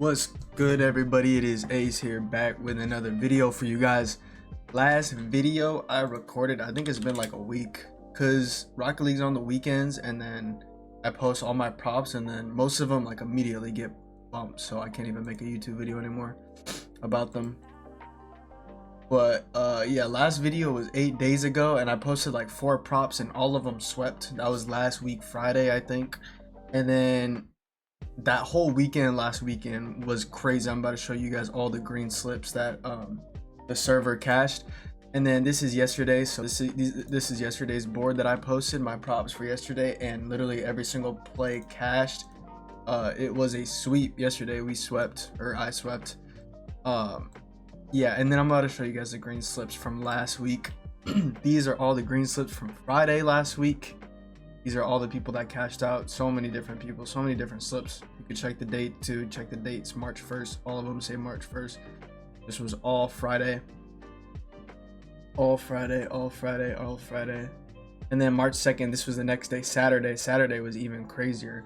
What's good, everybody? It is Ace here, back with another video for you guys. Last video I recorded, I think it's been like a week, because Rocket League's on the weekends, and then I post all my props, and then most of them like immediately get bumped, so I can't even make a YouTube video anymore about them. But yeah, last video was 8 days ago, and I posted like 4 props, and all of them swept. That was last week Friday, I think. And then that whole weekend, last weekend, was crazy. I'm about to show you guys all the green slips that the server cached. And then this is yesterday, so this is yesterday's board that I posted, my props for yesterday, and literally every single play cashed. It was a sweep yesterday. We swept, or I swept. Yeah, and then I'm about to show you guys the green slips from last week. These are all the green slips from Friday last week. These are all the people that cashed out. So many different people, so many different slips. You can check the date too. Check the dates, March 1st. All of them say March 1st. This was all Friday. All Friday, all Friday, all Friday. And then March 2nd, this was the next day, Saturday. Saturday was even crazier.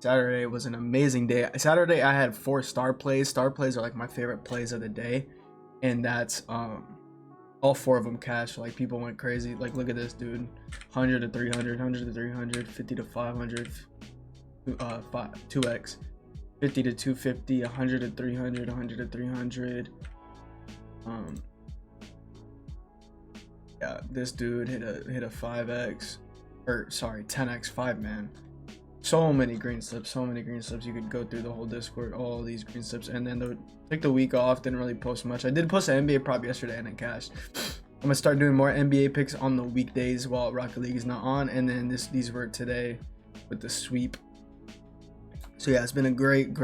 Saturday was an amazing day. Saturday, I had 4 star plays. Star plays are like my favorite plays of the day. And that's all 4 of them cashed. Like, people went crazy. Like, look at this dude, 100 to 300, 100 to 300, 50 to 500, 2x, 50 to 250, 100 to 300, 100 to 300. Yeah, this dude hit a 5x, or sorry, 10x 5-man. So many green slips, so many green slips. You could go through the whole Discord, all these green slips. And then took the week off, didn't really post much. I did post an NBA prop yesterday and it cashed. I'm gonna start doing more NBA picks on the weekdays while Rocket League is not on. And then these were today with the sweep. So yeah, it's been a great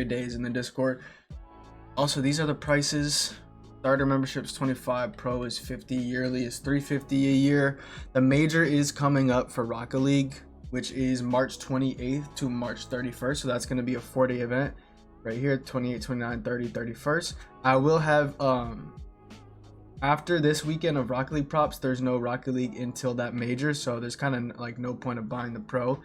days in the Discord. Also, these are the prices. Starter membership's 25, pro is 50, yearly is 350 a year. The major is coming up for Rocket League, which is March 28th to March 31st. So that's going to be a 4-day event right here, 28, 29, 30, 31st. I will have, after this weekend of Rocket League props, there's no Rocket League until that major. So there's kind of like no point of buying the pro.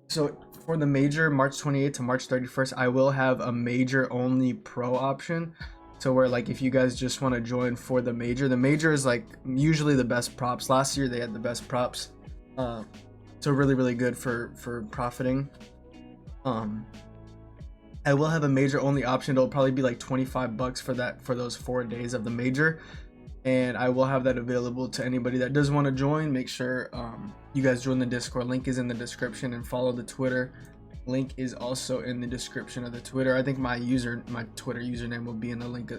So for the major, March 28th to March 31st, I will have a major only pro option. So where, like, if you guys just want to join for the major is like usually the best props. Last year they had the best props, so really good for profiting. I will have a major only option. It'll probably be like 25 bucks for those 4 days of the major, and I will have that available to anybody that does want to join. Make sure you guys join the Discord. Link is in the description, and follow the Twitter. Link is also in the description of the Twitter. I think my Twitter username will be in the link.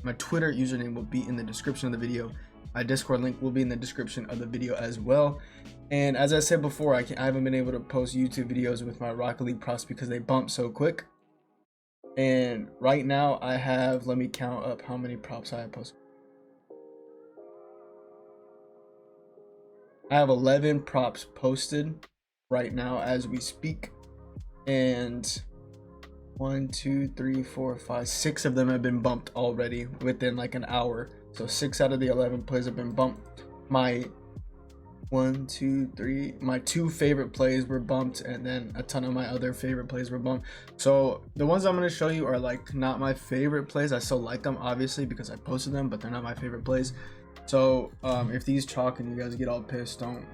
My Twitter username will be in the description of the video. My Discord link will be in the description of the video as well. And as I said before, I haven't been able to post YouTube videos with my Rocket League props because they bump so quick. And right now I have, let me count up how many props I have posted. I have 11 props posted right now as we speak. And 1, 2, 3, 4, 5, 6 of them have been bumped already within like an hour. So 6 out of the 11 plays have been bumped. My 2 favorite plays were bumped, and then a ton of my other favorite plays were bumped. So the ones I'm going to show you are like not my favorite plays. I still like them obviously because I posted them, but they're not my favorite plays. So if these chalk and you guys get all pissed, don't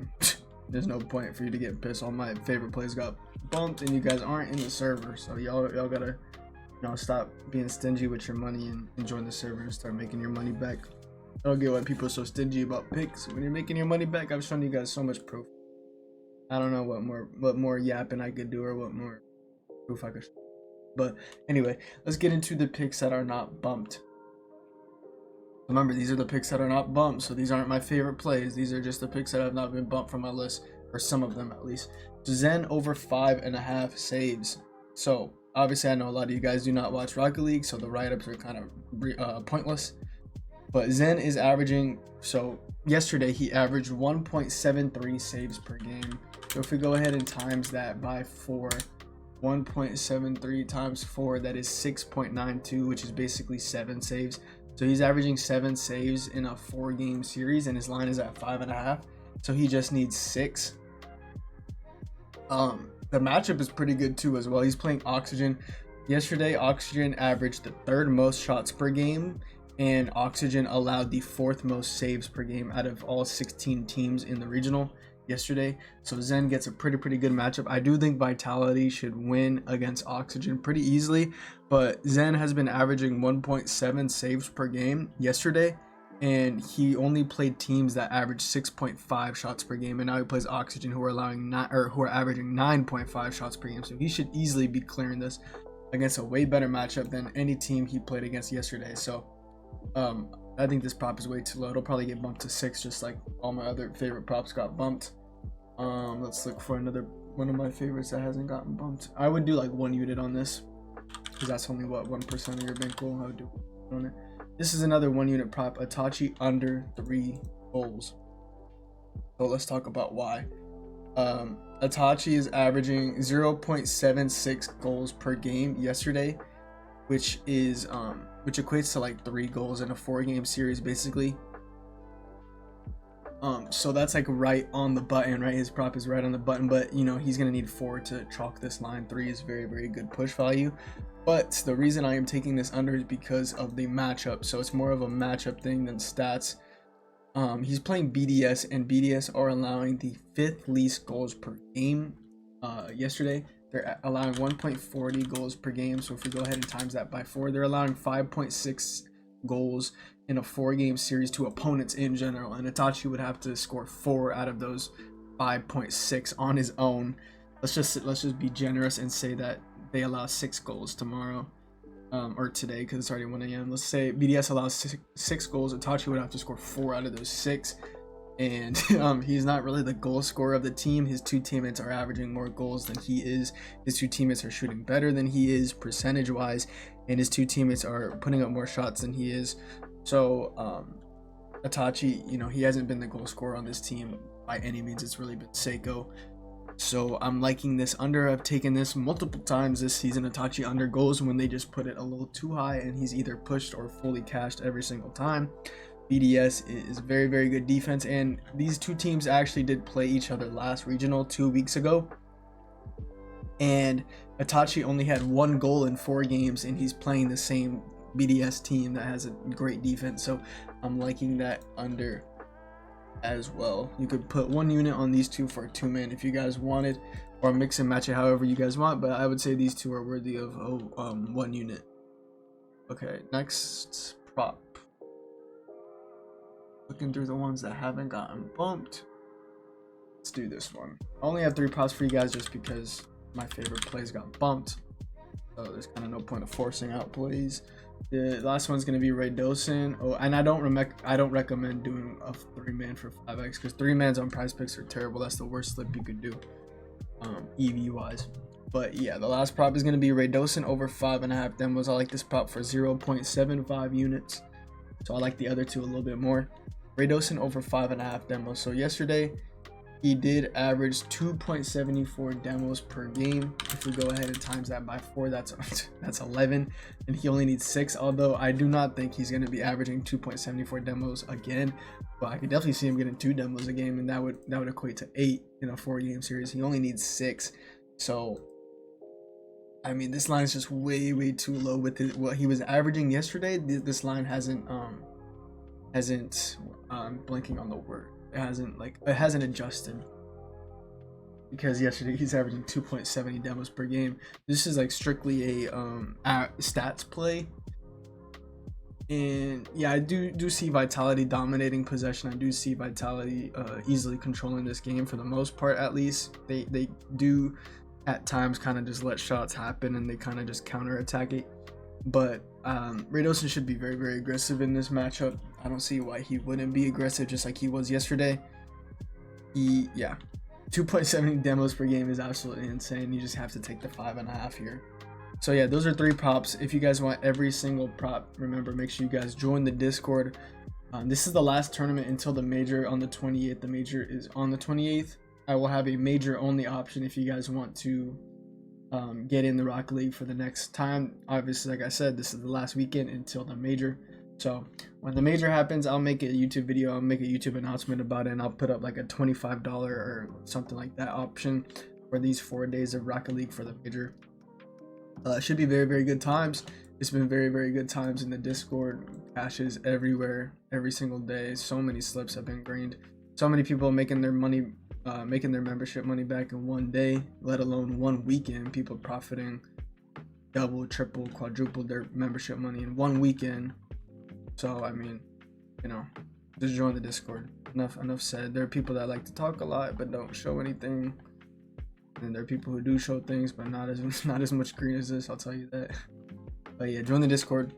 there's no point for you to get pissed. All my favorite plays got bumped and you guys aren't in the server, so y'all gotta, you know, stop being stingy with your money and join the server and start making your money back. I don't get why people are so stingy about picks. When you're making your money back, I've shown you guys so much proof. I don't know what more yapping I could do, or what more proof I could show. But anyway, let's get into the picks that are not bumped. Remember, these are the picks that are not bumped, so these aren't my favorite plays. These are just the picks that have not been bumped from my list, or some of them at least. Zen over 5.5 saves. So obviously I know a lot of you guys do not watch Rocket League, so the write-ups are kind of pointless. But Zen is averaging, so yesterday he averaged 1.73 saves per game. So if we go ahead and times that by 4, 1.73 times 4, that is 6.92, which is basically 7 saves. So he's averaging 7 saves in a 4-game series, and his line is at 5.5. So he just needs 6. The matchup is pretty good too as well. He's playing Oxygen. Yesterday, Oxygen averaged the 3rd most shots per game, and Oxygen allowed the 4th most saves per game out of all 16 teams in the regional yesterday. So Zen gets a pretty good matchup. I do think Vitality should win against Oxygen pretty easily, but Zen has been averaging 1.7 saves per game yesterday, and he only played teams that average 6.5 shots per game, and now he plays Oxygen, who are averaging 9.5 shots per game. So he should easily be clearing this against a way better matchup than any team he played against yesterday. So I think this prop is way too low. It'll probably get bumped to 6, just like all my other favorite props got bumped. Let's look for another one of my favorites that hasn't gotten bumped. I would do like 1 unit on this, because that's only what 1% of your bankroll. I would do on it. This is another 1 unit prop, Itachi under 3 goals. So let's talk about why. Itachi is averaging 0.76 goals per game yesterday, which equates to like 3 goals in a 4-game series basically. So that's like right on the button, right? His prop is right on the button, but you know, he's gonna need 4 to chalk this line. 3 is very good push value. But the reason I am taking this under is because of the matchup. So it's more of a matchup thing than stats. He's playing BDS, and BDS are allowing the 5th least goals per game. Yesterday, they're allowing 1.40 goals per game. So if we go ahead and times that by 4, they're allowing 5.6 goals in a 4-game series to opponents in general. And Itachi would have to score 4 out of those 5.6 on his own. Let's just be generous and say that they allow 6 goals tomorrow, or today, because it's already 1 a.m. Let's say BDS allows 6 goals. Itachi would have to score 4 out of those 6, and he's not really the goal scorer of the team. His 2 teammates are averaging more goals than he is. His 2 teammates are shooting better than he is percentage wise, and his 2 teammates are putting up more shots than he is. So Itachi, you know, he hasn't been the goal scorer on this team by any means. It's really been Seiko. So I'm liking this under. I've taken this multiple times this season. Itachi under goals when they just put it a little too high, and he's either pushed or fully cashed every single time. BDS is very good defense, and these 2 teams actually did play each other last regional 2 weeks ago, and Itachi only had 1 goal in 4 games, and he's playing the same BDS team that has a great defense. So I'm liking that under as well. You could put 1 unit on these 2 for a 2-man if you guys wanted, or mix and match it however you guys want, but I would say these 2 are worthy of 1 unit. Okay, next prop. Looking through the ones that haven't gotten bumped. Let's do this one. I only have 3 props for you guys just because my favorite plays got bumped, so there's kind of no point of forcing out plays. The last one's gonna be Ray Dosen. Oh, and I don't recommend doing a 3-man for 5x, because 3-mans on PrizePicks are terrible. That's the worst slip you could do, EV wise. But yeah, the last prop is gonna be Ray Dosen over 5.5 demos. I like this prop for 0.75 units, so I like the other 2 a little bit more. Ray Dosen over 5.5 demos. So yesterday, he did average 2.74 demos per game. If we go ahead and times that by 4, that's 11, and he only needs 6. Although I do not think he's going to be averaging 2.74 demos again, but I could definitely see him getting 2 demos a game, and that would equate to 8 in a 4-game series. He only needs 6, so I mean, this line is just way too low with what he was averaging yesterday. This line hasn't blanking on the word. It hasn't adjusted, because yesterday he's averaging 2.70 demos per game. This is like strictly a stats play, and yeah, I do see Vitality dominating possession. I do see Vitality easily controlling this game for the most part. At least they do at times kind of just let shots happen, and they kind of just counter attack it. But Ray Dosen should be very aggressive in this matchup. I don't see why he wouldn't be aggressive, just like he was yesterday. 2.70 demos per game is absolutely insane. You just have to take the 5.5 here. So yeah, those are 3 props. If you guys want every single prop, remember, make sure you guys join the Discord. This is the last tournament until the major on the 28th. The major is on the 28th. I will have a major only option if you guys want to get in the Rocket League for the next time. Obviously, like I said, this is the last weekend until the major. So when the major happens, I'll make a YouTube video. I'll make a YouTube announcement about it, and I'll put up like a $25 or something like that option. for these 4 days of Rocket League for the major. It should be very, very good times. It's been very, very good times in the Discord. Cashes everywhere, every single day. So many slips have been greened. So many people making their money, making their membership money back in 1 day, let alone 1 weekend. People profiting double, triple, quadruple their membership money in 1 weekend. So I mean, you know, just join the Discord. Enough said. There are people that like to talk a lot but don't show anything, and there are people who do show things but not as much green as this, I'll tell you that. But yeah, join the Discord.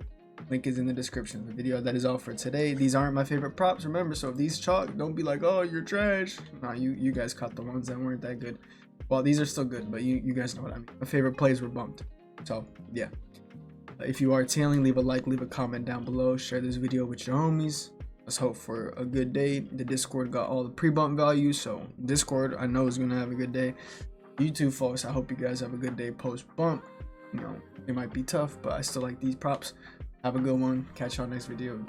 Link is in the description of the video. That is all for today. These aren't my favorite props, remember, so if these chalk, don't be like, oh, you're trash. Nah, you guys caught the ones that weren't that good. Well, these are still good, but you guys know what I mean. My favorite plays were bumped. So yeah, if you are tailing, leave a like, leave a comment down below, share this video with your homies. Let's hope for a good day. The Discord got all the pre-bump values, so Discord I know is gonna have a good day. YouTube folks, I hope you guys have a good day post bump. You know, it might be tough, but I still like these props. Have a good one. Catch y'all next video.